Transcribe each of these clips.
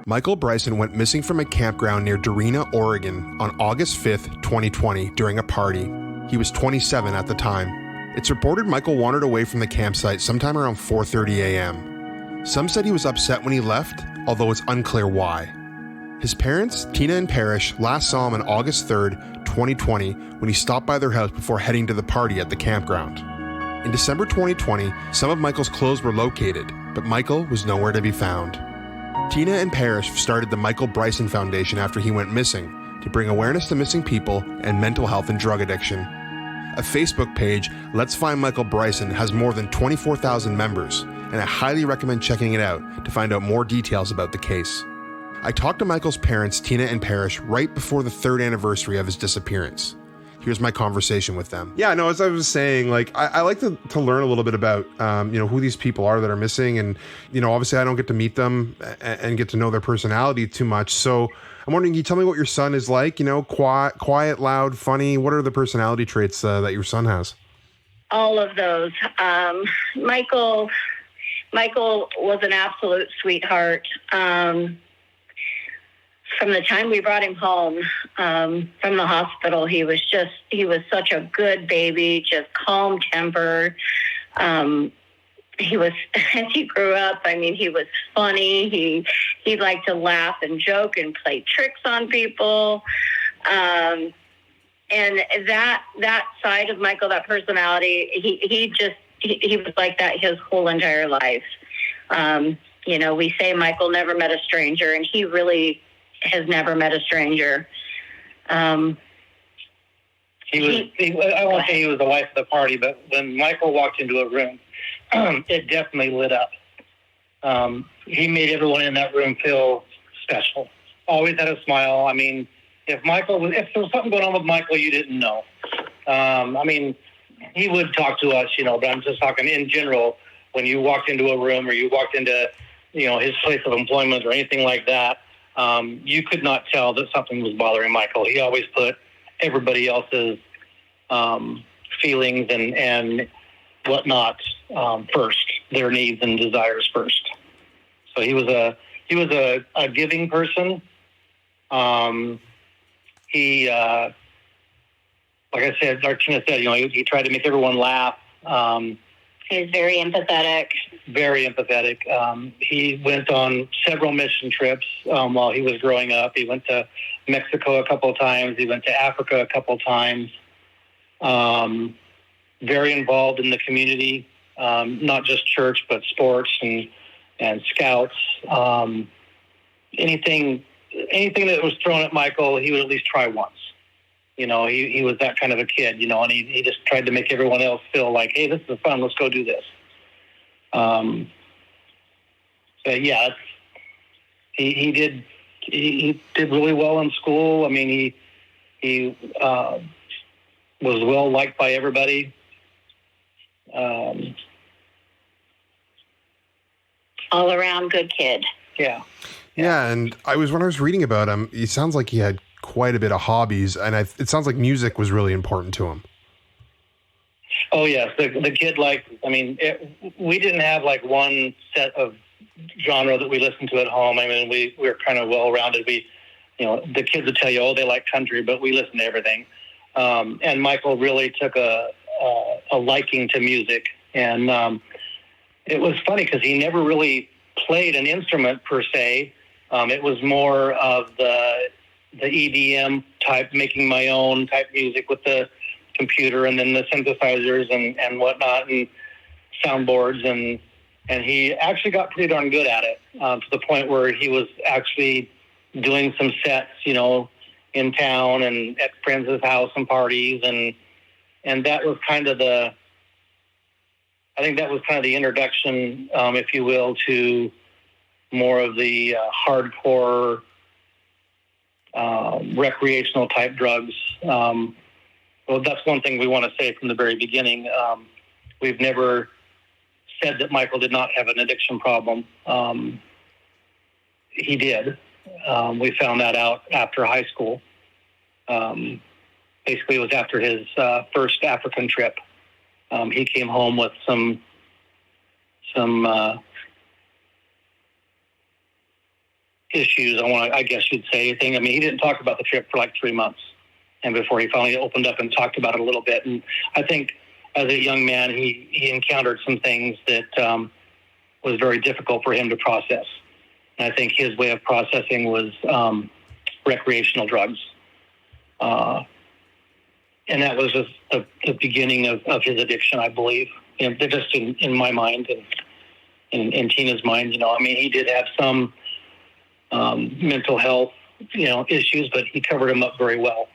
Michael Bryson went missing from a campground near Dorena, Oregon on August 5th, 2020 during a party. He was 27 at the time. It's reported Michael wandered away from the campsite sometime around 4:30 a.m. Some said he was upset when he left, although it's unclear why. His parents, Tina and Parrish, last saw him on August 3rd, 2020 when he stopped by their house before heading to the party at the campground. In December 2020, some of Michael's clothes were located, but Michael was nowhere to be found. Tina and Parrish started the Michael Bryson Foundation after he went missing to bring awareness to missing people and mental health and drug addiction. A Facebook page, Let's Find Michael Bryson, has more than 24,000 members, and I highly recommend checking it out to find out more details about the case. I talked to Michael's parents, Tina and Parrish, right before the 3rd anniversary of his disappearance. Here's my conversation with them. Yeah, no, as I was saying, like, I like to learn a little bit about, who these people are that are missing. And, obviously I don't get to meet them and get to know their personality too much. So I'm wondering, can you tell me what your son is like? Quiet, loud, funny. What are the personality traits that your son has? All of those. Michael was an absolute sweetheart. From the time we brought him home from the hospital, he was such a good baby, just calm-tempered. He was, as he grew up, he was funny. He liked to laugh and joke and play tricks on people. And that side of Michael, that personality, he was like that his whole entire life. We say Michael never met a stranger, and he really has never met a stranger. I won't say he was the life of the party, but when Michael walked into a room, it definitely lit up. He made everyone in that room feel special. Always had a smile. If there was something going on with Michael you didn't know. He would talk to us, but I'm just talking in general. When you walked into a room or you walked into, his place of employment or anything like that, you could not tell that something was bothering Michael. He always put everybody else's feelings and whatnot first, their needs and desires first. So he was a giving person. He like I said, like Tina said, he tried to make everyone laugh. He was very empathetic. Very empathetic. He went on several mission trips while he was growing up. He went to Mexico a couple of times. He went to Africa a couple of times. Very involved in the community, not just church, but sports and scouts. Anything that was thrown at Michael, he would at least try once. He was that kind of a kid, and he just tried to make everyone else feel like, hey, this is fun. Let's go do this. But yeah, he did really well in school. He was well liked by everybody. All around good kid. Yeah. Yeah, and when I was reading about him, he sounds like he had quite a bit of hobbies, and it sounds like music was really important to him. Oh yes, the kid we didn't have one set of genre that we listened to at home. We were kind of well rounded. The kids would tell you, they like country, but we listened to everything. And Michael really took a liking to music, and it was funny because he never really played an instrument per se. It was more of the EDM type, making my own type music with the computer and then the synthesizers and whatnot and soundboards. And he actually got pretty darn good at it to the point where he was actually doing some sets, in town and at friends' house and parties. And that was kind of the introduction, if you will, to more of the hardcore recreational type drugs. Well, that's one thing we want to say from the very beginning. We've never said that Michael did not have an addiction problem. He did. We found that out after high school. Basically, it was after his first African trip. He came home with some issues. I guess you'd say. I mean, he didn't talk about the trip for like 3 months, and before he finally opened up and talked about it a little bit. And I think, as a young man, he encountered some things that was very difficult for him to process. And I think his way of processing was recreational drugs. And that was just the beginning of his addiction, I believe. Just in my mind and in Tina's mind, I mean, he did have some mental health, issues, but he covered them up very well.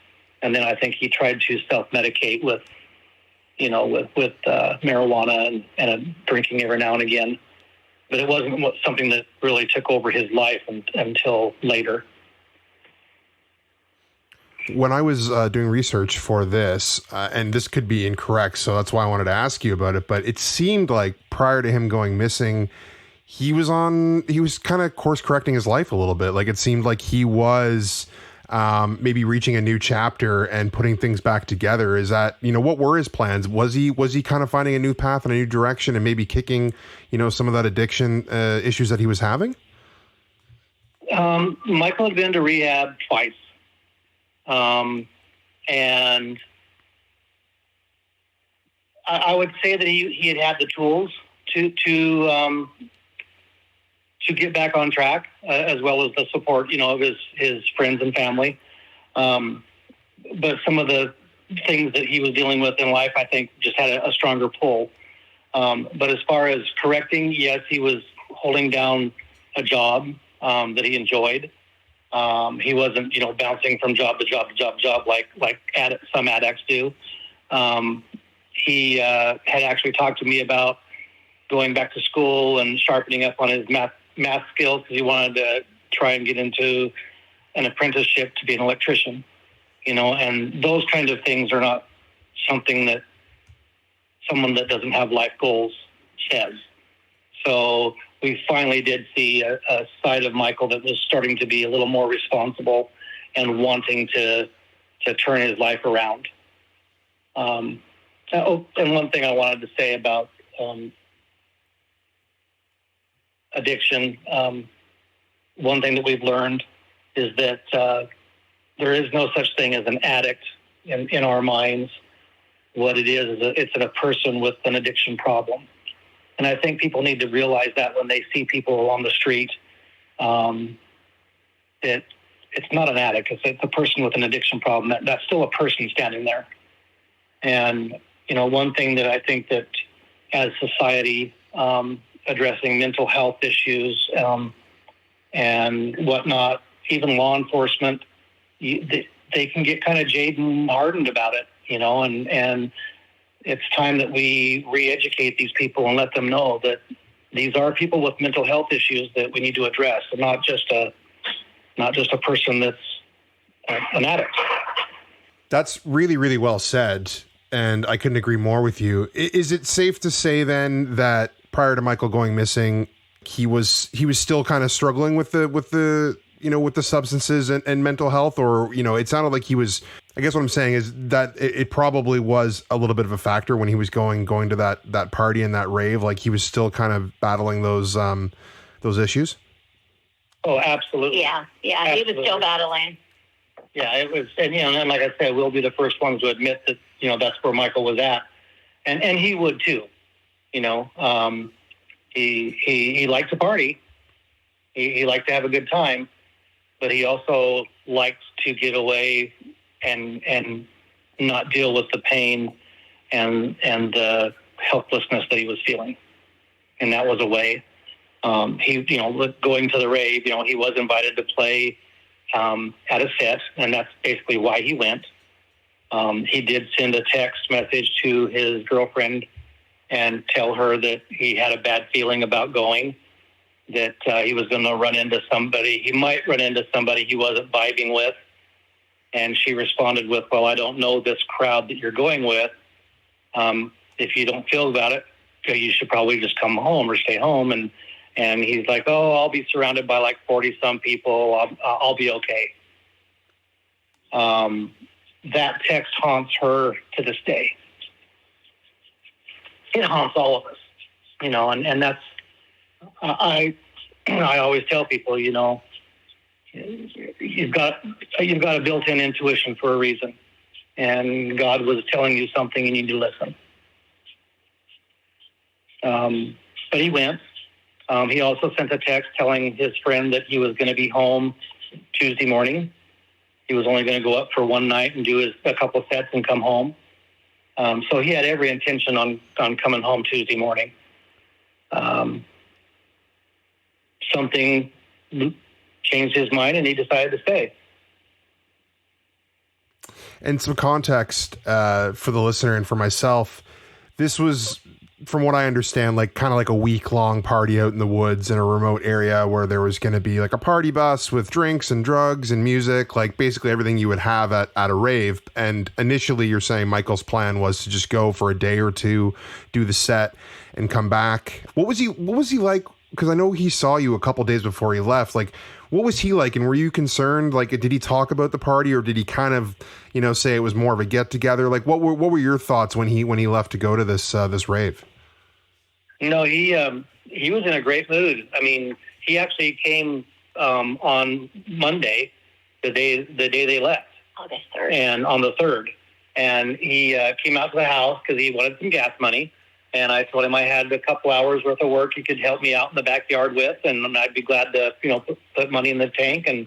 And then I think he tried to self-medicate with marijuana and drinking every now and again. But it wasn't something that really took over his life until later. When I was doing research for this, and this could be incorrect, so that's why I wanted to ask you about it, but it seemed like prior to him going missing, he was kind of course correcting his life a little bit. Like, it seemed like he was maybe reaching a new chapter and putting things back together. Is that, what were his plans? Was he kind of finding a new path and a new direction and maybe kicking, some of that addiction issues that he was having? Michael had been to rehab twice. And I would say that he had the tools to get back on track, as well as the support, of his friends and family. But some of the things that he was dealing with in life, I think, just had a stronger pull. But as far as correcting, yes, he was holding down a job that he enjoyed. He wasn't, bouncing from job to job to job to job like some addicts do. He had actually talked to me about going back to school and sharpening up on his math skills, because he wanted to try and get into an apprenticeship to be an electrician. And those kind of things are not something that someone that doesn't have life goals says. So we finally did see a side of Michael that was starting to be a little more responsible and wanting to turn his life around. And one thing I wanted to say about addiction, one thing that we've learned is that there is no such thing as an addict in our minds. What it is it's a person with an addiction problem. And I think people need to realize that when they see people on the street, that it's not an addict. It's a person with an addiction problem. That's still a person standing there. And, one thing that I think that as society, addressing mental health issues and whatnot, even law enforcement, they can get kind of jaded and hardened about it, and it's time that we re-educate these people and let them know that these are people with mental health issues that we need to address, and not just a person that's an addict. That's really, really well said, and I couldn't agree more with you. Is it safe to say then that prior to Michael going missing, he was still kind of struggling with the substances and mental health, or it sounded like he was? I guess what I'm saying is that it probably was a little bit of a factor when he was going to that party and that rave. Like, he was still kind of battling those issues. Oh, absolutely. Yeah, absolutely. He was still battling. Yeah, it was, and like I said, we'll be the first ones to admit that that's where Michael was at, and he would too. He liked to party. He liked to have a good time, but he also liked to get away and not deal with the pain and the helplessness that he was feeling. And that was a way. He, going to the rave, he was invited to play at a set, and that's basically why he went. He did send a text message to his girlfriend and tell her that he had a bad feeling about going, that he was going to run into somebody. He might run into somebody he wasn't vibing with. And she responded with, well, I don't know this crowd that you're going with. If you don't feel about it, you should probably just come home or stay home. And he's like, oh, I'll be surrounded by like 40-some people. I'll be okay. That text haunts her to this day. It haunts all of us, and that's, I always tell people, you've got a built-in intuition for a reason, and God was telling you something, you need to listen. But he went. He also sent a text telling his friend that he was going to be home Tuesday morning. He was only going to go up for one night and do a couple sets and come home. So he had every intention on coming home Tuesday morning. Something changed his mind, and he decided to stay. And some context for the listener and for myself, this was, from what I understand, like kind of like a week-long party out in the woods in a remote area where there was going to be like a party bus with drinks and drugs and music, like basically everything you would have at a rave. And initially you're saying Michael's plan was to just go for a day or two, do the set and come back. What was he like? Because I know he saw you a couple days before he left. Like, what was he like? And were you concerned? Like, did he talk about the party, or did he kind of, say it was more of a get together? Like, what were your thoughts when he left to go to this rave? He was in a great mood. I mean, he actually came on Monday, the day they left. August 3rd. And on the 3rd. And he came out to the house because he wanted some gas money. And I told him I had a couple hours worth of work he could help me out in the backyard with, and I'd be glad to, put money in the tank. And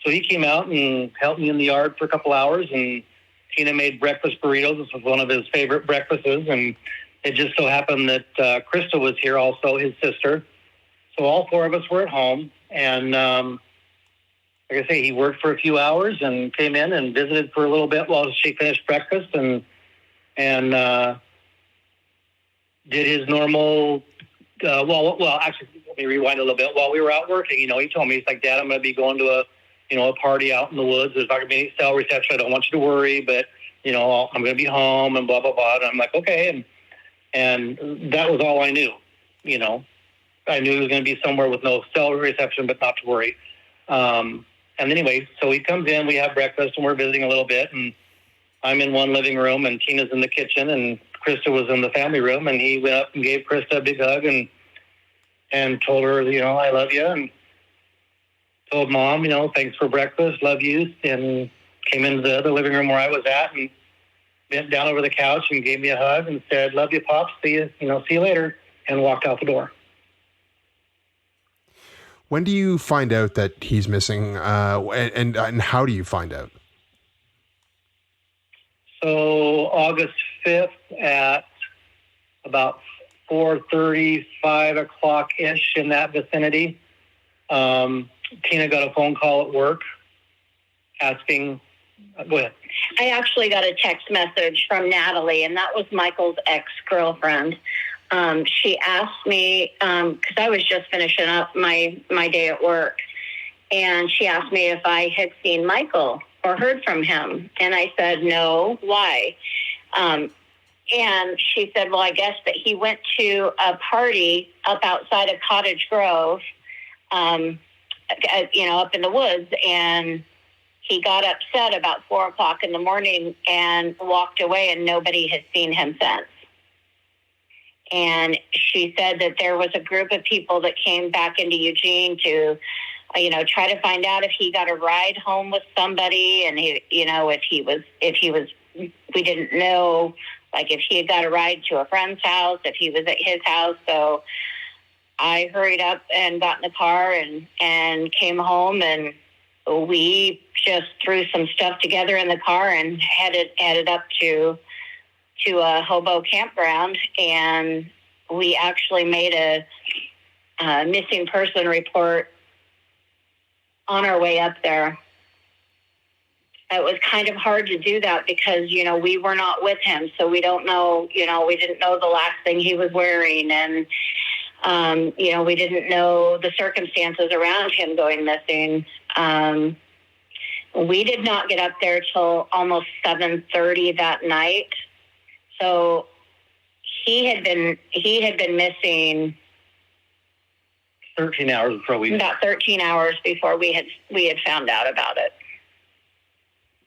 so he came out and helped me in the yard for a couple hours, and Tina made breakfast burritos. This was one of his favorite breakfasts, and it just so happened that Krista was here also, his sister. So all four of us were at home, and like I say, he worked for a few hours and came in and visited for a little bit while she finished breakfast, and did his normal, actually, let me rewind a little bit. While we were out working, he told me, he's like, Dad, I'm going to be going to a party out in the woods. There's not going to be any cell reception. I don't want you to worry, but, I'm going to be home and blah, blah, blah. And I'm like, okay. And that was all I knew, I knew he was going to be somewhere with no cell reception, but not to worry. And anyway, so he comes in, we have breakfast, and we're visiting a little bit. And I'm in one living room, and Tina's in the kitchen, and Krista was in the family room, and he went up and gave Krista a big hug and told her, I love you, and told Mom, thanks for breakfast, love you, and came into the other living room where I was at and bent down over the couch and gave me a hug and said, love you, Pops, see you later, and walked out the door. When do you find out that he's missing, and how do you find out? So August 5th at about 4:30, 5 o'clock-ish in that vicinity, Tina got a phone call at work asking, go ahead. I actually got a text message from Natalie, and that was Michael's ex-girlfriend. She asked me, because I was just finishing up my day at work, and she asked me if I had seen Michael or heard from him. And I said, no, why? And she said, well, I guess that he went to a party up outside of Cottage Grove, up in the woods, and he got upset about 4 o'clock in the morning and walked away, and nobody has seen him since. And she said that there was a group of people that came back into Eugene to try to find out if he got a ride home with somebody, and we didn't know, like if he had got a ride to a friend's house, if he was at his house. So I hurried up and got in the car and came home, and we just threw some stuff together in the car and headed up to a hobo campground, and we actually made a missing person report on our way up there. It was kind of hard to do that because, we were not with him. So we don't know, we didn't know the last thing he was wearing. And, we didn't know the circumstances around him going missing. We did not get up there till almost 7:30 that night. So he had been missing 13 hours before about 13 hours before we had found out about it.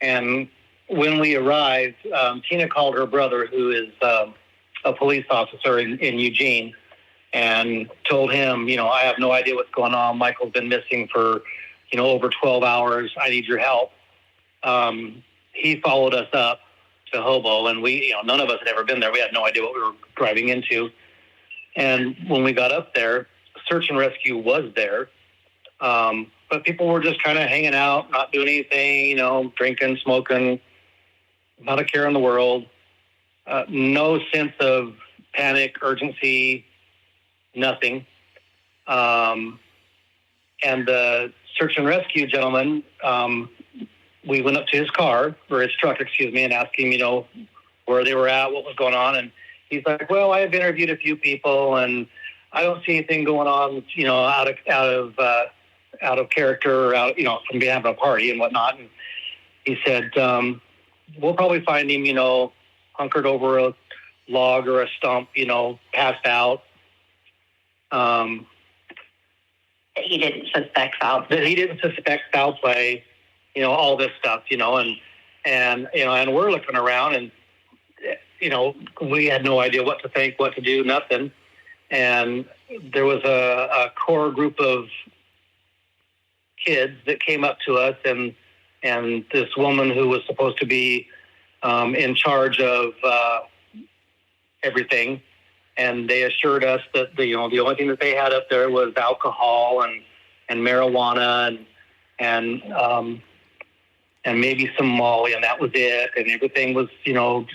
And when we arrived, Tina called her brother, who is a police officer in Eugene, and told him, I have no idea what's going on. Michael's been missing for, over 12 hours. I need your help. He followed us up to Hobo, and we, none of us had ever been there. We had no idea what we were driving into. And when we got up there, search and rescue was there. But people were just kind of hanging out, not doing anything, drinking, smoking, not a care in the world. No sense of panic, urgency, nothing. And the search and rescue gentleman, we went up to his car, or his truck, and asked him, where they were at, what was going on. And he's like, well, I have interviewed a few people, and I don't see anything going on, out of character, or out, from being having a party and whatnot. And he said, we'll probably find him, hunkered over a log or a stump, passed out. He didn't suspect foul play. That he didn't suspect foul play, all this stuff, and we're looking around, and we had no idea what to think, what to do, nothing. And there was a core group of kids that came up to us, and this woman who was supposed to be in charge of everything, and they assured us that the only thing that they had up there was alcohol and marijuana and maybe some Molly, and that was it. And everything was,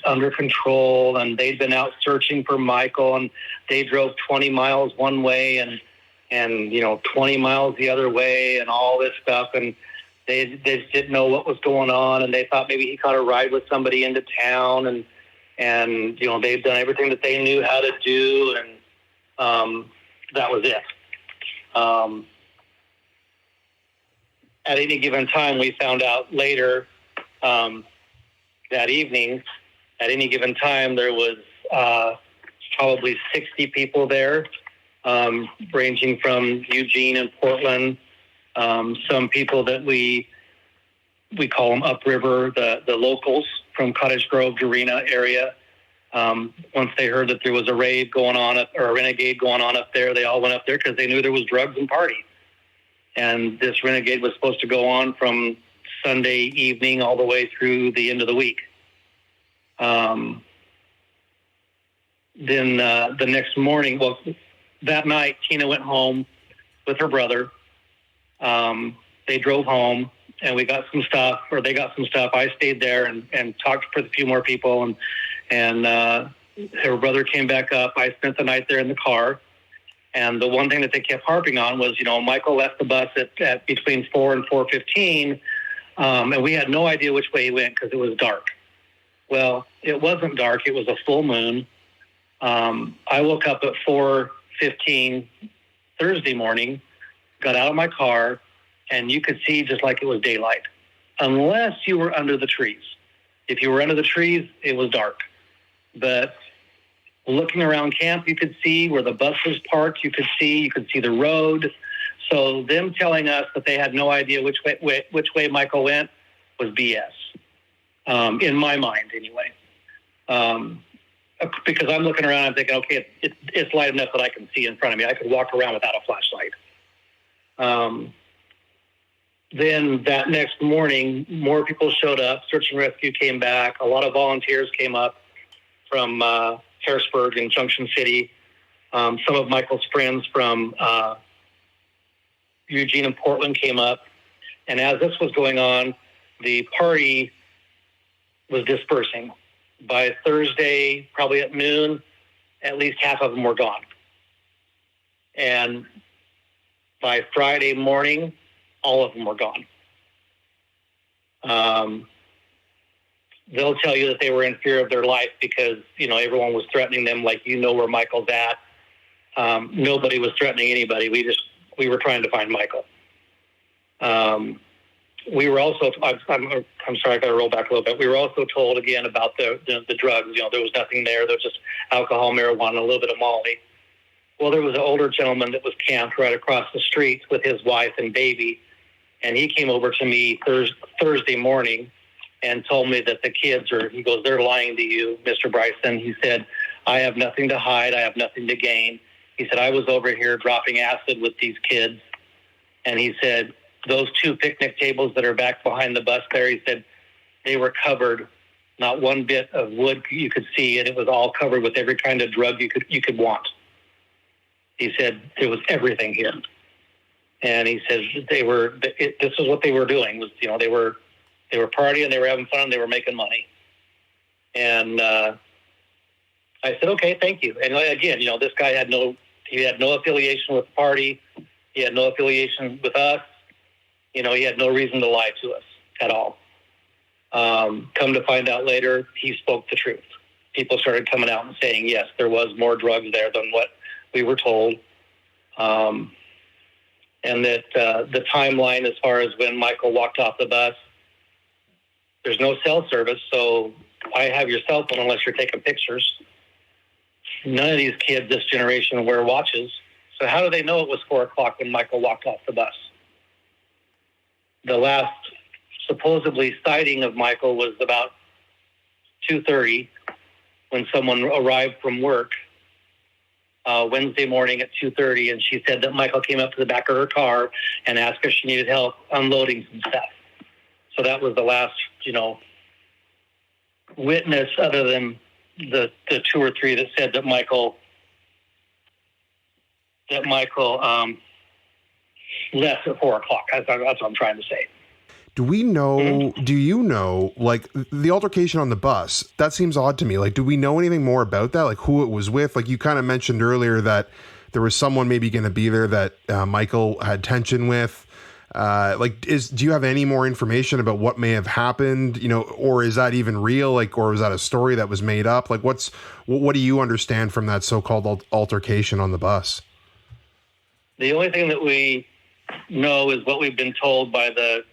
under control. And they'd been out searching for Michael, and they drove 20 miles one way and 20 miles the other way, and all this stuff. And they just didn't know what was going on, and they thought maybe he caught a ride with somebody into town, and they've done everything that they knew how to do, and that was it. At any given time, we found out later that evening, at any given time, there was probably 60 people there, ranging from Eugene and Portland. Some people that we call them upriver, the locals from Cottage Grove, Dorena area. Once they heard that there was a raid going on, or a renegade going on up there, they all went up there because they knew there was drugs and party. And this renegade was supposed to go on from Sunday evening all the way through the end of the week. Then the next morning, that night, Tina went home with her brother. They drove home, and we got some stuff, or they got some stuff. I stayed there and talked with a few more people, and her brother came back up. I spent the night there in the car. And the one thing that they kept harping on was, Michael left the bus at between 4 and 4:15, and we had no idea which way he went because it was dark. Well, it wasn't dark. It was a full moon. I woke up at 4:15 Thursday morning, got out of my car, and you could see just like it was daylight, unless you were under the trees. If you were under the trees, it was dark. But looking around camp, you could see where the bus was parked. You could see the road. So them telling us that they had no idea which way Michael went was BS, in my mind anyway. Because I'm looking around, I'm thinking, okay, it's light enough that I can see in front of me. I could walk around without a flashlight. Then that next morning, more people showed up. Search and rescue came back. A lot of volunteers came up from Harrisburg and Junction City. Some of Michael's friends from Eugene and Portland came up. And as this was going on, the party was dispersing. By Thursday, probably at noon, at least half of them were gone. And by Friday morning, all of them were gone. They'll tell you that they were in fear of their life because, everyone was threatening them like, where Michael's at. Nobody was threatening anybody. We were trying to find Michael. we were also, I'm sorry, I got to roll back a little bit. We were also told again about the drugs. There was nothing there. There was just alcohol, marijuana, a little bit of Molly. Well, there was an older gentleman that was camped right across the street with his wife and baby. And he came over to me Thursday morning and told me that the kids he goes, they're lying to you, Mr. Bryson. He said, I have nothing to hide. I have nothing to gain. He said, I was over here dropping acid with these kids. And he said, those 2 picnic tables that are back behind the bus there, he said, they were covered, not one bit of wood you could see, and it was all covered with every kind of drug you could want. He said, there was everything here. And he says this is what they were doing was, they were partying, they were having fun, they were making money. And I said, okay, thank you. And again, this guy had no affiliation with the party. He had no affiliation with us. He had no reason to lie to us at all. Come to find out later, he spoke the truth. People started coming out and saying, yes, there was more drugs there than what we were told. And that the timeline as far as when Michael walked off the bus, there's no cell service, so why have your cell phone unless you're taking pictures? None of these kids this generation wear watches, so how do they know it was 4 o'clock when Michael walked off the bus? The last supposedly sighting of Michael was about 2:30 when someone arrived from work Wednesday morning at 2:30, and she said that Michael came up to the back of her car and asked if she needed help unloading some stuff. So that was the last, witness other than the 2 or 3 that said that Michael left at 4 o'clock. That's what I'm trying to say. Do we know, do you know, like, the altercation on the bus? That seems odd to me. Like, do we know anything more about that? Like, who it was with? Like, you kind of mentioned earlier that there was someone maybe going to be there that Michael had tension with. Do you have any more information about what may have happened, or is that even real? Like, or was that a story that was made up? Like, what do you understand from that so-called altercation on the bus? The only thing that we know is what we've been told by the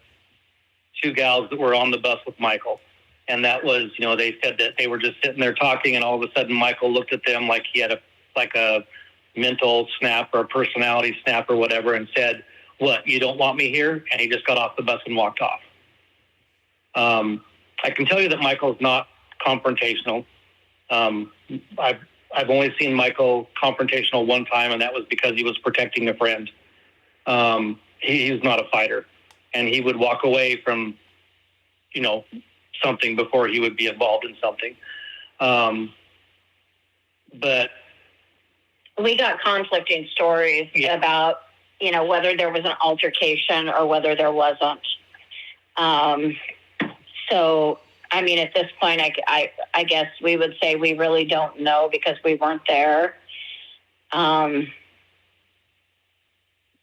2 gals that were on the bus with Michael. And that was, they said that they were just sitting there talking, and all of a sudden Michael looked at them like he had a mental snap or a personality snap or whatever, and said, "What, you don't want me here?" And he just got off the bus and walked off. I can tell you that Michael's not confrontational. I've only seen Michael confrontational one time, and that was because he was protecting a friend. He's not a fighter, and he would walk away from, something before he would be involved in something. But we got conflicting stories about, whether there was an altercation or whether there wasn't. So, I mean, at this point, I guess we would say we really don't know because we weren't there.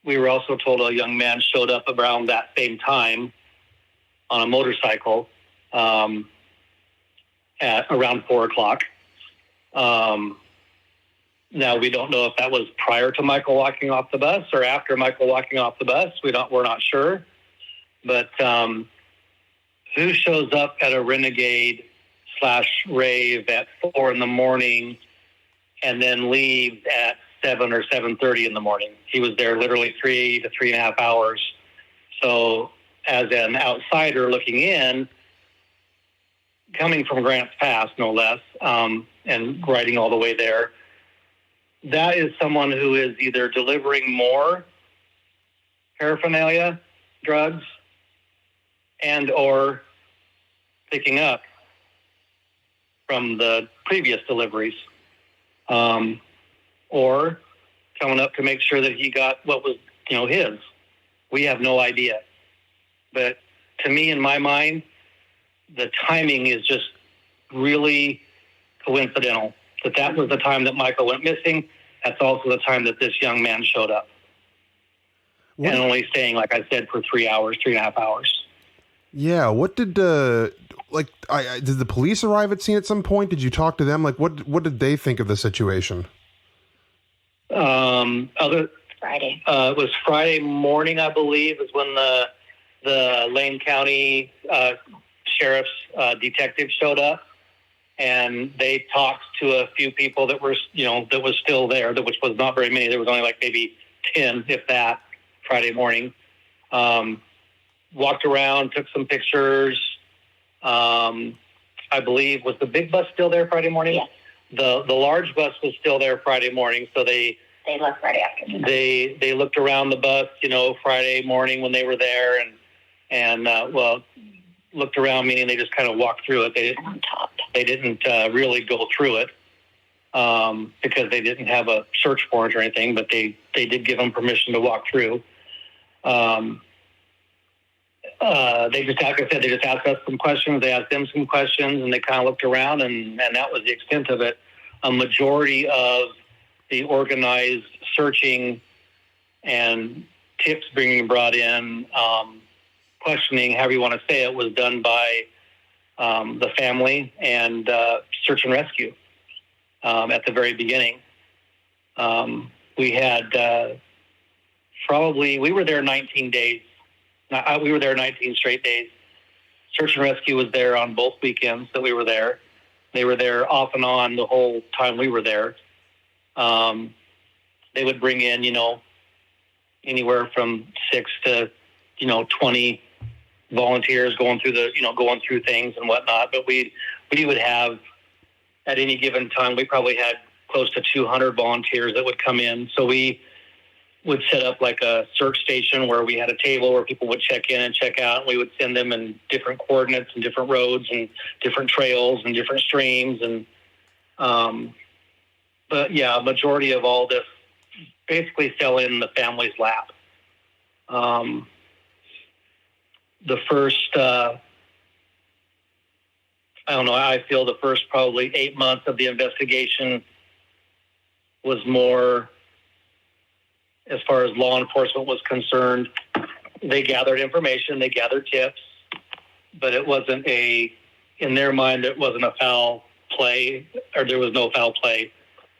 We were also told a young man showed up around that same time on a motorcycle at around 4 o'clock. Now, we don't know if that was prior to Michael walking off the bus or after Michael walking off the bus. We're not sure. But who shows up at a renegade /rave at 4 a.m. and then leaves at 7 or 7:30 in the morning? He was there literally 3 to 3.5 hours. So as an outsider looking in, coming from Grants Pass, no less, and riding all the way there, that is someone who is either delivering more paraphernalia, drugs, and or picking up from the previous deliveries, or coming up to make sure that he got what was, his. We have no idea. But to me, in my mind, the timing is just really coincidental. That was the time that Michael went missing. That's also the time that this young man showed up. And only staying, like I said, for 3.5 hours. Yeah. What did, did the police arrive at scene at some point? Did you talk to them? Like, what did they think of the situation? Friday. It was Friday morning, I believe, is when the Lane County sheriff's detective showed up, and they talked to a few people that were, that was still there, which was not very many. There was only like maybe 10, if that, Friday morning. Walked around, took some pictures. I believe, was the big bus still there Friday morning? Yes. The large bus was still there Friday morning, so they left Friday afternoon. They looked around the bus, Friday morning when they were there, and looked around, meaning they just kind of walked through it. They didn't really go through it because they didn't have a search warrant or anything, but they did give them permission to walk through. They just, like I said, they just asked us some questions. They asked them some questions, and they kind of looked around, and that was the extent of it. A majority of the organized searching and tips being brought in, questioning, however you want to say it, was done by the family and search and rescue at the very beginning. We had we were there 19 days. We were there 19 straight days. Search and rescue was there on both weekends that we were there. They were there off and on the whole time we were there. They would bring in, anywhere from 6 to, 20 volunteers going through things and whatnot. But we would have, at any given time, we probably had close to 200 volunteers that would come in. So we would set up like a search station where we had a table where people would check in and check out. And we would send them in different coordinates and different roads and different trails and different streams. And, but yeah, a majority of all this basically fell in the family's lap. The first, I feel the first probably 8 months of the investigation was more, as far as law enforcement was concerned, they gathered information, they gathered tips, but it wasn't in their mind, it wasn't a foul play, or there was no foul play.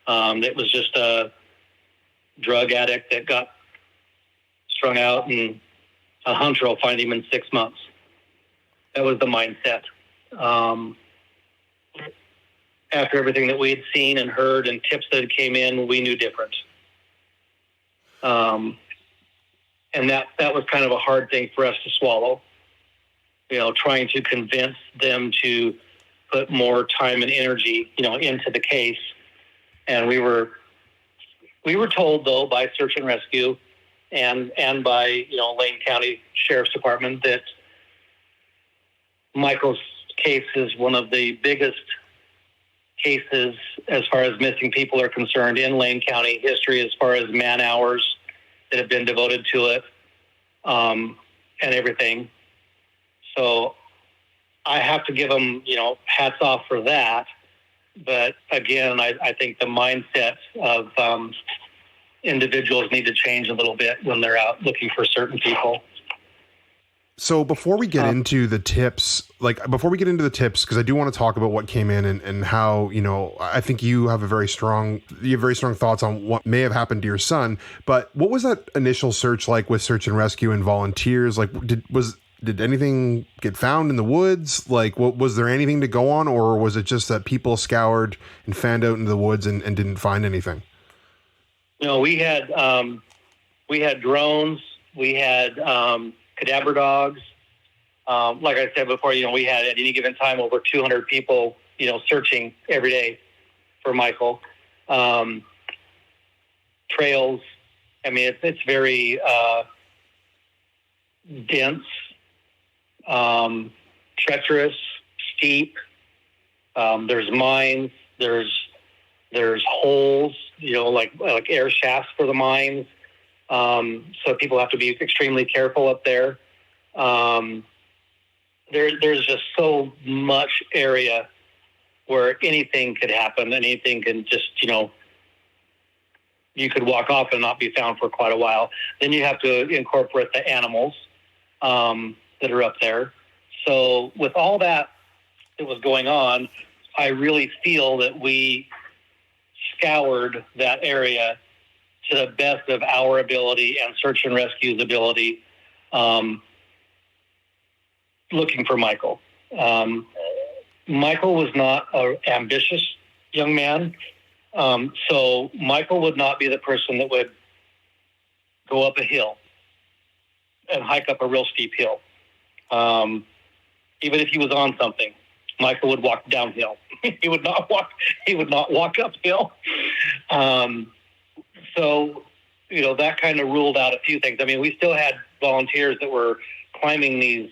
It was just a drug addict that got strung out, and a hunter will find him in 6 months. That was the mindset. After everything that we had seen and heard and tips that came in, we knew different. And that was kind of a hard thing for us to swallow, trying to convince them to put more time and energy, into the case. And we were told, though, by Search and Rescue and by, Lane County Sheriff's Department, that Michael's case is one of the biggest cases as far as missing people are concerned in Lane County history, as far as man hours that have been devoted to it, and everything. So I have to give them, hats off for that. But again, I think the mindset of individuals need to change a little bit when they're out looking for certain people. So before we get into the tips, because I do want to talk about what came in and how, I think you have very strong thoughts on what may have happened to your son. But what was that initial search like with search and rescue and volunteers? Like, did anything get found in the woods? Like, was there anything to go on, or was it just that people scoured and fanned out into the woods and didn't find anything? We had drones, we had cadaver dogs. Like I said before, we had at any given time over 200 people, searching every day for Michael. Trails. I mean, it's very dense, treacherous, steep. There's mines. There's holes, like air shafts for the mines. So people have to be extremely careful up there. There's just so much area where anything could happen. Anything can just, you could walk off and not be found for quite a while. Then you have to incorporate the animals that are up there. So with all that was going on, I really feel that we scoured that area to the best of our ability and search and rescue's ability. looking for Michael. Michael was not an ambitious young man. So Michael would not be the person that would go up a hill and hike up a real steep hill. Even if he was on something, Michael would walk downhill. He would not walk uphill. So, that kind of ruled out a few things. I mean, we still had volunteers that were climbing these,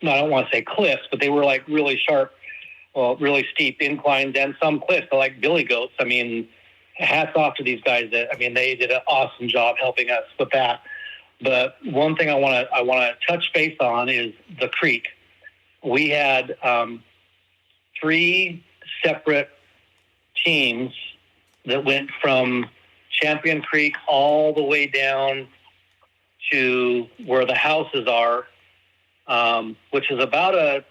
I don't want to say cliffs, but they were like really sharp, really steep inclines, and some cliffs are like billy goats. I mean, hats off to these guys they did an awesome job helping us with that. But one thing I want to touch base on is the creek. We had 3 separate teams that went from Champion Creek all the way down to where the houses are, which is about a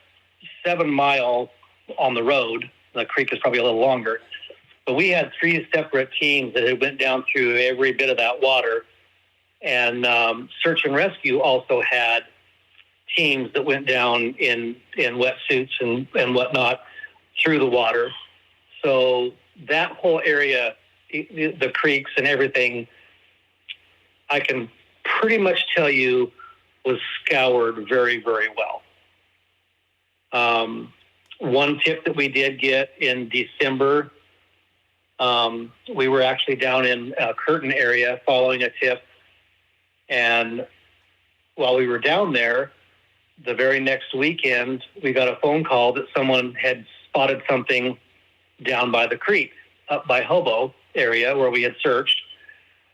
7 mile on the road. The creek is probably a little longer. But we had 3 separate teams that had went down through every bit of that water. And search and rescue also had teams that went down in wetsuits and whatnot through the water. So that whole area, the creeks and everything, I can pretty much tell you was scoured very, very well. One tip that we did get in December, we were actually down in Curtin area following a tip. And while we were down there, the very next weekend, we got a phone call that someone had spotted something down by the creek, up by Hobo area where we had searched.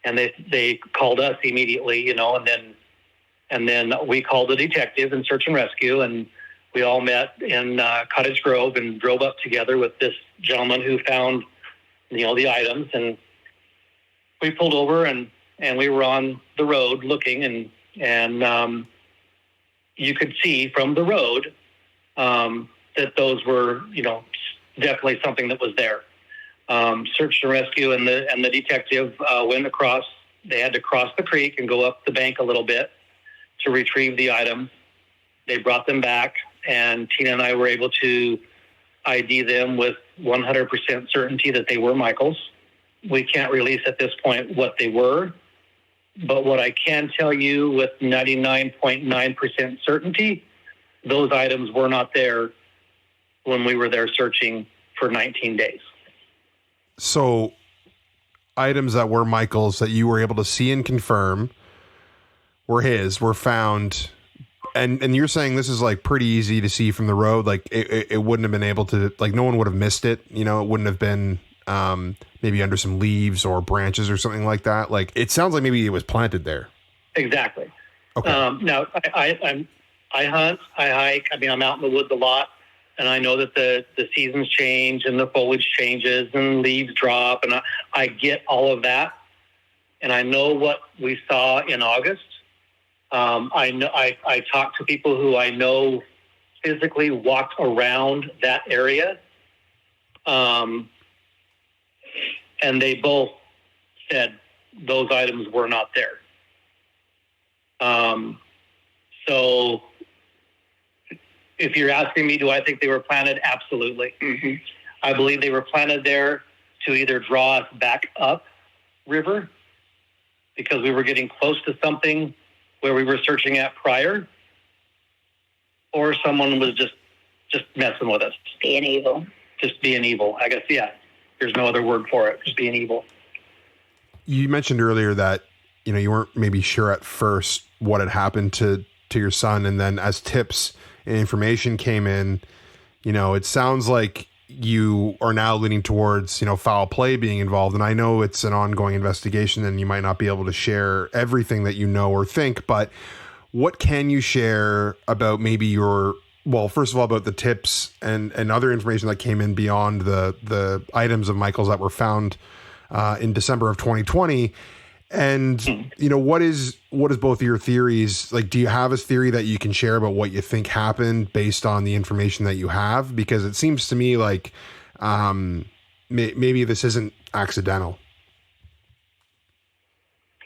And they called us immediately, and then we called the detective in search and rescue, and we all met in Cottage Grove and drove up together with this gentleman who found, the items. And we pulled over and we were on the road looking, and you could see from the road that those were, definitely something that was there. Search and rescue and the detective went across. They had to cross the creek and go up the bank a little bit to retrieve the items. They brought them back, and Tina and I were able to ID them with 100% certainty that they were Michael's. We can't release at this point what they were, but what I can tell you with 99.9% certainty, those items were not there when we were there searching for 19 days. So items that were Michael's that you were able to see and confirm were found. And you're saying this is like pretty easy to see from the road. Like it wouldn't have been able to, like no one would have missed it. It wouldn't have been maybe under some leaves or branches or something like that. Like it sounds like maybe it was planted there. Exactly. Okay. Now I hunt, I hike. I mean, I'm out in the woods a lot, and I know that the seasons change and the foliage changes and leaves drop, and I get all of that. And I know what we saw in August. I talked to people who I know physically walked around that area. And they both said those items were not there. So if you're asking me, do I think they were planted? Absolutely. Mm-hmm. I believe they were planted there to either draw us back up river because we were getting close to something where we were searching at prior, or someone was just messing with us. Being evil. Just being evil. I guess, yeah. There's no other word for it. Just being evil. You mentioned earlier that, you weren't maybe sure at first what had happened to your son. And then as tips and information came in, it sounds like you are now leaning towards, foul play being involved. And I know it's an ongoing investigation and you might not be able to share everything that you know or think, but what can you share about maybe first of all, about the tips and other information that came in beyond the items of Michael's that were found in December of 2020. And, what is both of your theories? Like, do you have a theory that you can share about what you think happened based on the information that you have? Because it seems to me like maybe this isn't accidental.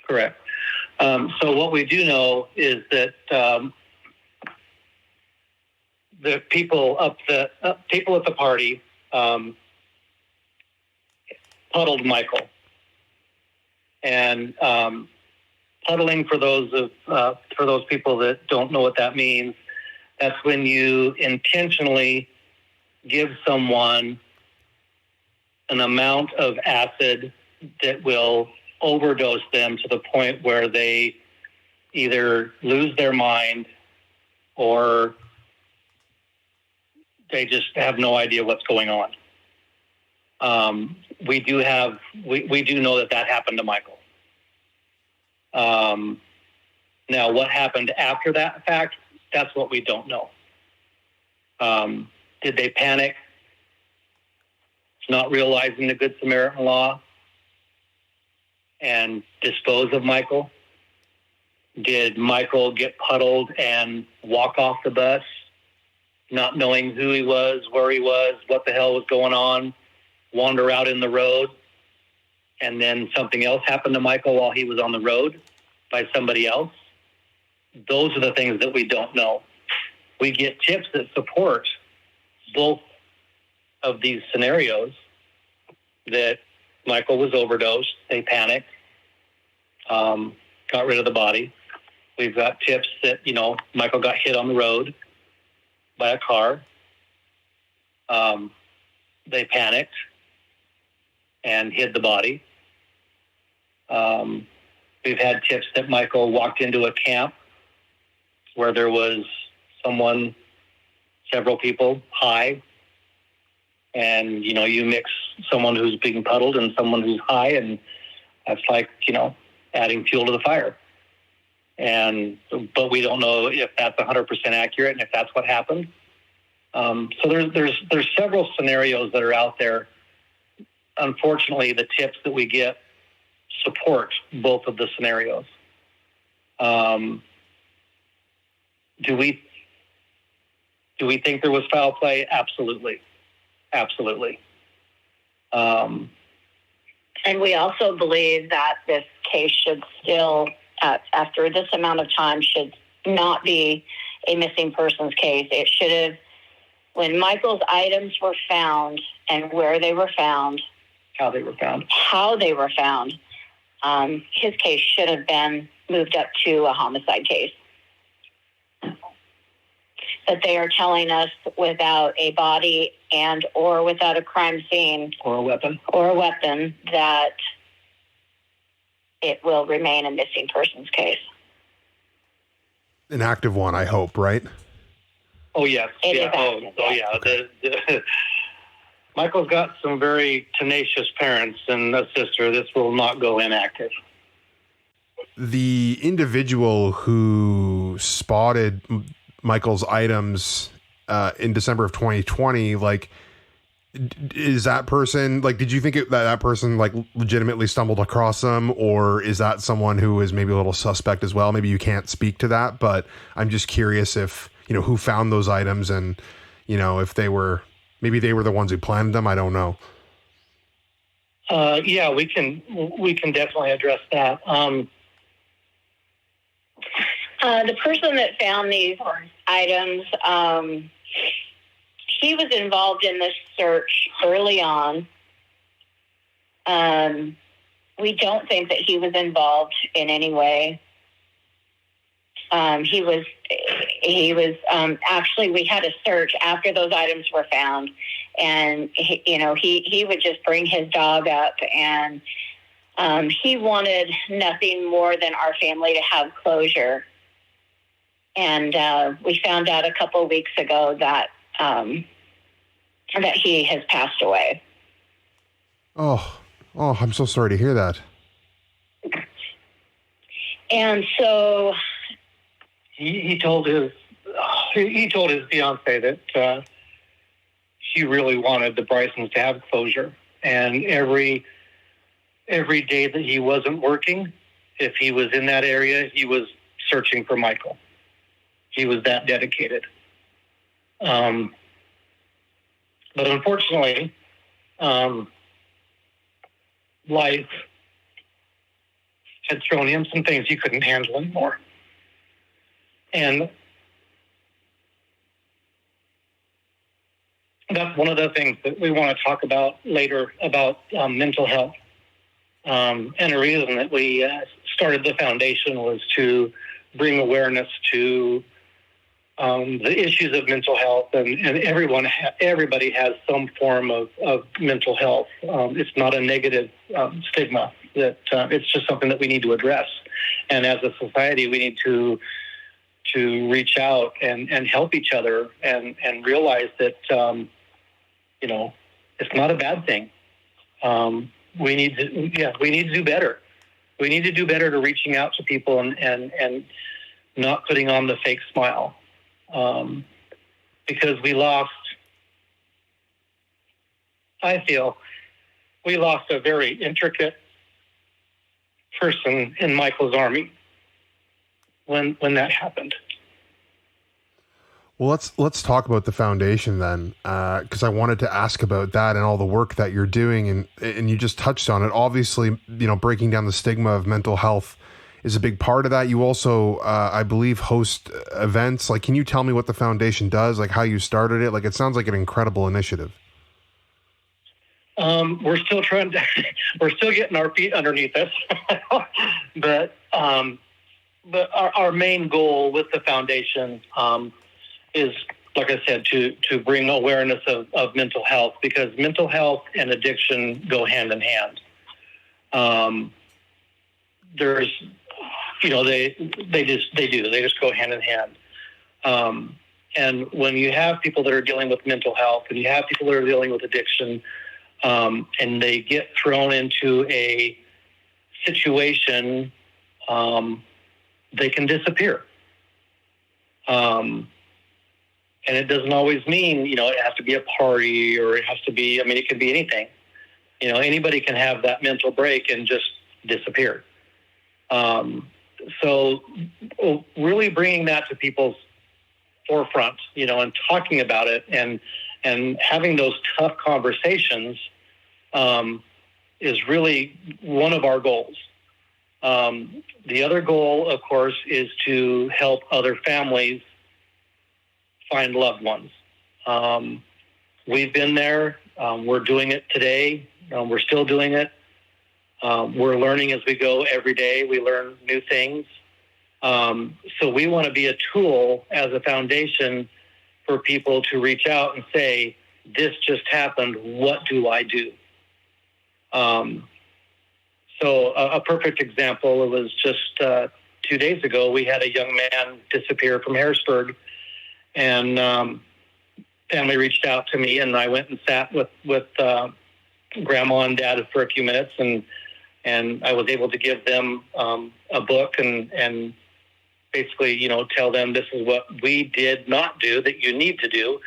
Correct. So what we do know is that the people at the party puddled Michael, and puddling for those people that don't know what that means. That's when you intentionally give someone an amount of acid that will overdose them to the point where they either lose their mind or they just have no idea what's going on. We do know that happened to Michael. Now, what happened after that fact, that's what we don't know. Did they panic, not realizing the Good Samaritan law, and dispose of Michael? Did Michael get puddled and walk off the bus, not knowing who he was, where he was, what the hell was going on, wander out in the road, and then something else happened to Michael while he was on the road by somebody else? Those are the things that we don't know. We get tips that support both of these scenarios, that Michael was overdosed, they panicked, got rid of the body. We've got tips that, Michael got hit on the road by a car. They panicked and hid the body. We've had tips that Michael walked into a camp where there was several people high, and, you mix someone who's being puddled and someone who's high, and that's like, adding fuel to the fire. But we don't know if that's 100% accurate and if that's what happened. So there's several scenarios that are out there. Unfortunately, the tips that we get support both of the scenarios. Do we think there was foul play? Absolutely. Absolutely. And we also believe that this case should still, after this amount of time, should not be a missing persons case. It should have, when Michael's items were found and where they were found, how they were found, his case should have been moved up to a homicide case. But they are telling us without a body and or without a crime scene or a weapon that it will remain a missing persons case. An active one, I hope, right? Oh, yes. It is active. Yeah. Okay. Michael's got some very tenacious parents and a sister. This will not go inactive. The individual who spotted Michael's items in December of 2020, is that person, did you think that person legitimately stumbled across them, or is that someone who is maybe a little suspect as well? Maybe you can't speak to that, but I'm just curious if, who found those items, and, if maybe they were the ones who planted them. I don't know. Yeah, we can definitely address that. The person that found these items, he was involved in this search early on. We don't think that he was involved in any way. He was actually, we had a search after those items were found, and he would just bring his dog up, and he wanted nothing more than our family to have closure. And we found out a couple of weeks ago that he has passed away. Oh, I'm so sorry to hear that. And so he told his fiance that he really wanted the Brysons to have closure, and every day that he wasn't working, if he was in that area, he was searching for Michael. He was that dedicated. But unfortunately, life had thrown him some things he couldn't handle anymore. And that's one of the things that we want to talk about later about mental health. And the reason that we started the foundation was to bring awareness to the issues of mental health, and everybody has some form of mental health. It's not a negative stigma. That it's just something that we need to address, and as a society, we need to reach out and help each other and realize that it's not a bad thing. We need to do better. We need to do better to reaching out to people and not putting on the fake smile. Because I feel we lost a very intricate person in Michael's army when that happened. Well, let's talk about the foundation then, because I wanted to ask about that and all the work that you're doing, and you just touched on it. Obviously, breaking down the stigma of mental health is a big part of that. You also, I believe, host events. Like, can you tell me what the foundation does? Like, how you started it? Like, it sounds like an incredible initiative. We're still we're still getting our feet underneath us, but our main goal with the foundation is, like I said, to bring awareness of mental health, because mental health and addiction go hand in hand. There's, they just go hand in hand. And when you have people that are dealing with mental health and you have people that are dealing with addiction, and they get thrown into a situation, they can disappear. And it doesn't always mean, it has to be a party, or it has to be, it could be anything. Anybody can have that mental break and just disappear. So really bringing that to people's forefront, and talking about it and having those tough conversations is really one of our goals. The other goal, of course, is to help other families find loved ones. We've been there. We're doing it today. We're still doing it. We're learning as we go every day. We learn new things. So we want to be a tool as a foundation for people to reach out and say, this just happened. What do I do? So a perfect example, it was just 2 days ago, we had a young man disappear from Harrisburg, and family reached out to me, and I went and sat with grandma and dad for a few minutes, and I was able to give them a book and basically, tell them this is what we did not do that you need to do.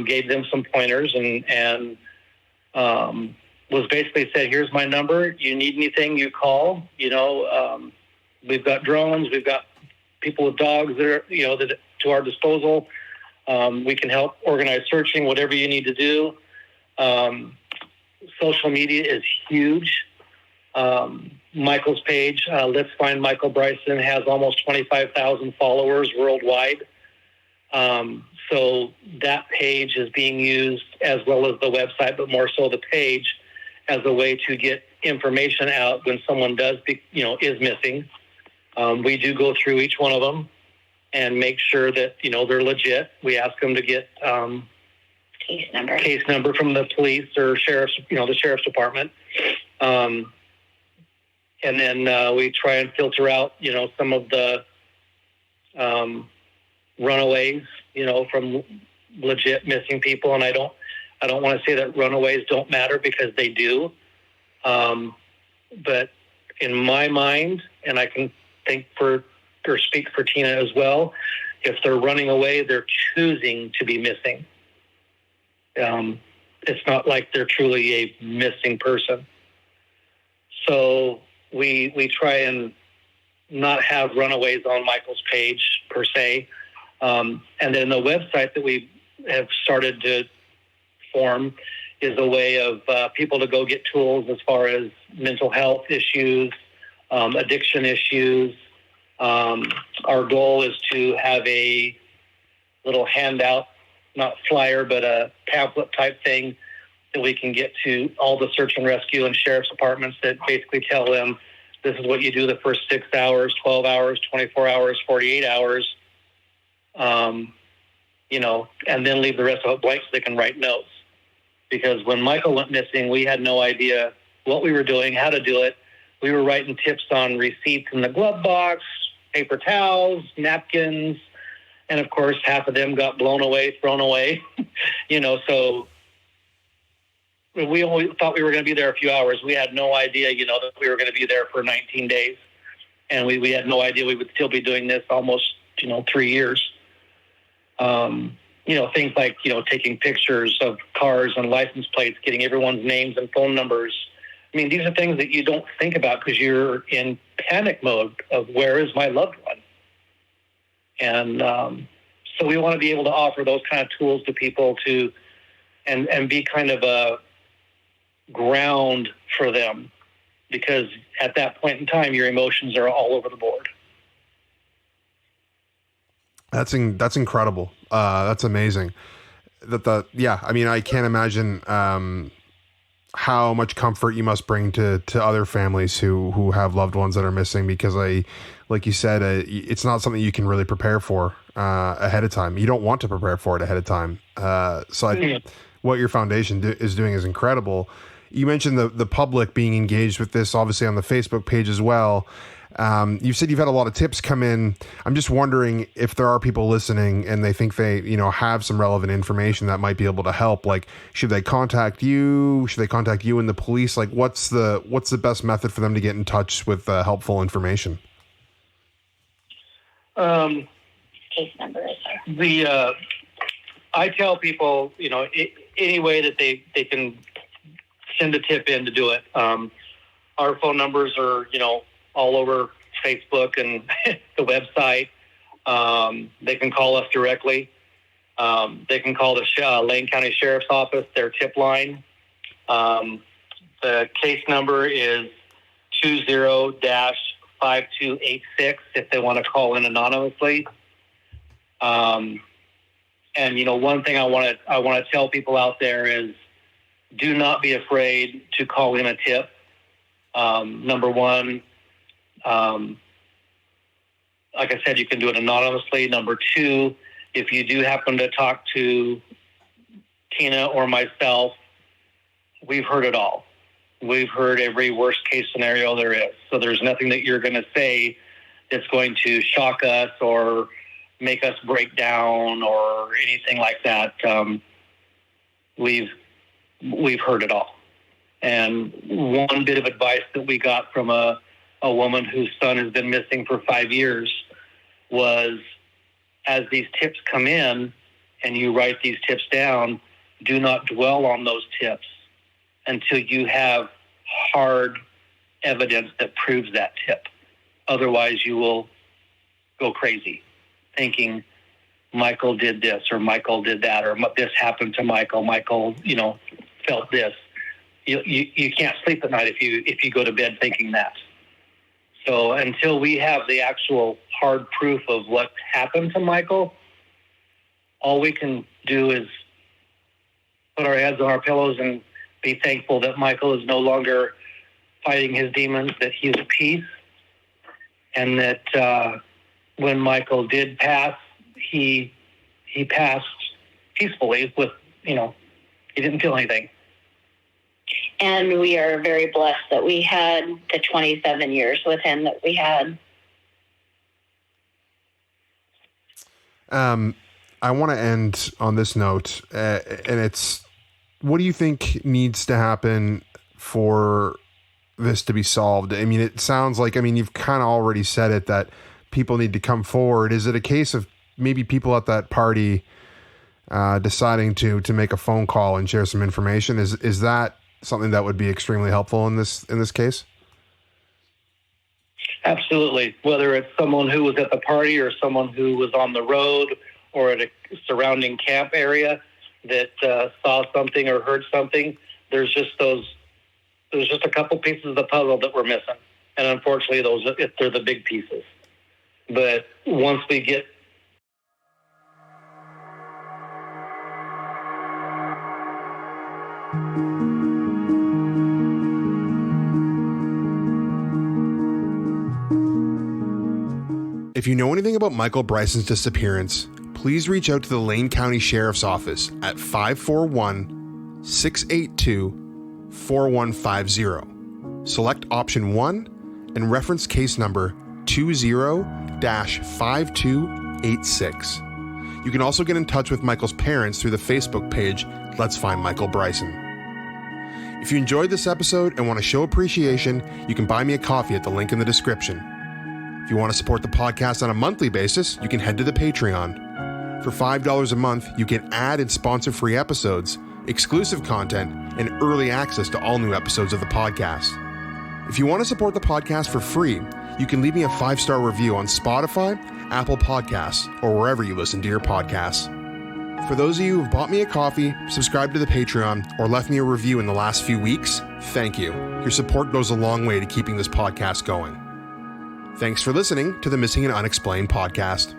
Gave them some pointers and was basically said, here's my number. You need anything, you call. We've got drones. We've got people with dogs that are, that to our disposal. We can help organize searching, whatever you need to do. Social media is huge. Michael's page, Let's Find Michael Bryson, has almost 25,000 followers worldwide. So that page is being used, as well as the website, but more so the page, as a way to get information out when someone is missing. We do go through each one of them and make sure that, they're legit. We ask them to get case number from the police or sheriff's, the sheriff's department. And then we try and filter out, some of the runaways, from legit missing people. And I don't want to say that runaways don't matter, because they do. But in my mind, and I can speak for Tina as well, if they're running away, they're choosing to be missing. It's not like they're truly a missing person. So we try and not have runaways on Michael's page per se. And then the website that we have started to form is a way of people to go get tools as far as mental health issues, addiction issues. Our goal is to have a little handout not flyer, but a pamphlet type thing that we can get to all the search and rescue and sheriff's departments that basically tell them this is what you do the first 6 hours, 12 hours, 24 hours, 48 hours, and then leave the rest of it blank so they can write notes. Because when Michael went missing, we had no idea what we were doing, how to do it. We were writing tips on receipts in the glove box, paper towels, napkins, and of course, half of them got blown away, thrown away. So we only thought we were going to be there a few hours. We had no idea, that we were going to be there for 19 days. And we had no idea we would still be doing this almost, 3 years. Things like, taking pictures of cars and license plates, getting everyone's names and phone numbers. I mean, these are things that you don't think about because you're in panic mode of where is my loved one? And so we want to be able to offer those kind of tools to people and be kind of a ground for them, because at that point in time, your emotions are all over the board. That's incredible. That's amazing. I can't imagine how much comfort you must bring to other families who have loved ones that are missing, because like you said, it's not something you can really prepare for ahead of time. You don't want to prepare for it ahead of time. What your foundation is doing is incredible. You mentioned the public being engaged with this, obviously on the Facebook page as well. You said you've had a lot of tips come in. I'm just wondering if there are people listening and they think they, have some relevant information that might be able to help. Like, should they contact you? Should they contact you and the police? Like, what's the best method for them to get in touch with helpful information? Case number is I tell people, any way that they can send a tip in to do it. Our phone numbers are, all over Facebook and the website. They can call us directly. They can call the Lane County Sheriff's Office, their tip line. The case number is 20-5286 if they want to call in anonymously. And one thing I want to tell people out there is, do not be afraid to call in a tip. Number one, like I said, you can do it anonymously. Number two, if you do happen to talk to Tina or myself, we've heard it all. We've heard every worst case scenario there is. So there's nothing that you're going to say that's going to shock us or make us break down or anything like that. We've heard it all. And one bit of advice that we got from a woman whose son has been missing for 5 years was, as these tips come in and you write these tips down, do not dwell on those tips until you have hard evidence that proves that tip. Otherwise, you will go crazy thinking Michael did this or Michael did that or this happened to Michael. Michael, felt this. You can't sleep at night if you go to bed thinking that. So until we have the actual hard proof of what happened to Michael, all we can do is put our heads on our pillows and be thankful that Michael is no longer fighting his demons, that he is at peace, and that when Michael did pass, he passed peacefully with, he didn't feel anything. And we are very blessed that we had the 27 years with him that we had. I want to end on this note, and it's, what do you think needs to happen for this to be solved? I mean, it sounds like, you've kind of already said it, that people need to come forward. Is it a case of maybe people at that party deciding to make a phone call and share some information? Is that something that would be extremely helpful in this case? Absolutely. Whether it's someone who was at the party or someone who was on the road or at a surrounding camp area that saw something or heard something, there's just a couple pieces of the puzzle that we're missing. And unfortunately, they're the big pieces. But once we get If you know anything about Michael Bryson's disappearance, please reach out to the Lane County Sheriff's Office at 541-682-4150. Select option 1 and reference case number 20-5286. You can also get in touch with Michael's parents through the Facebook page, Let's Find Michael Bryson. If you enjoyed this episode and want to show appreciation, you can buy me a coffee at the link in the description. If you want to support the podcast on a monthly basis, you can head to the Patreon. For $5 a month, you get ad and sponsor-free episodes, exclusive content, and early access to all new episodes of the podcast. If you want to support the podcast for free, you can leave me a 5-star review on Spotify, Apple Podcasts, or wherever you listen to your podcasts. For those of you who've bought me a coffee, subscribed to the Patreon, or left me a review in the last few weeks, thank you. Your support goes a long way to keeping this podcast going. Thanks for listening to the Missing and Unexplained podcast.